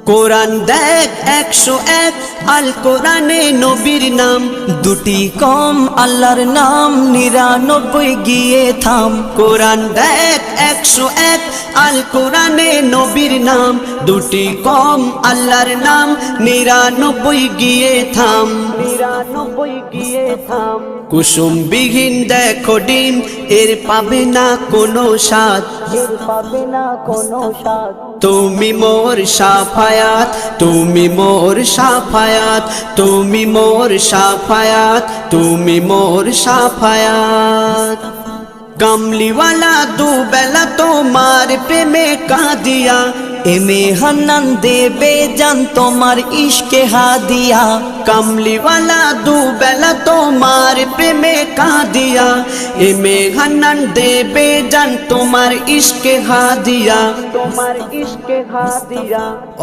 কোরআন দেখ 101 আল কোরআনে নবীর নাম, দুটি কম আল্লাহর নাম 99 গিয়ে থাম। কোরআন দেখ 101 আল কোরআনে নবীর নাম, দুটি কম আল্লাহর নাম 99 গিয়ে থাম। 99 গিয়ে থাম। কুসুম বিহীন দেখো ডিম, এর পাবে না কোনো স্বাদ, এর পাবে না কোনো স্বাদ। তুমি মোর শাফায়াত, তুমি মোর শাফায়াত, তুমি মোর শাফায়াত, তুমি মোর শাফায়াত। কামলিওয়ালা দুবেলা তোমার প্রেমে কাঁদিয়া, এমে হান্নান দেবে জান তোমার ইশকে হাদিয়া। কামলিওয়ালা দুবেলা তোমার প্রেমে কাঁদিয়া, এমে হান্নান দেবে জান তোমার ইশকে হাদিয়া, তোমার ইশকে হাদিয়া।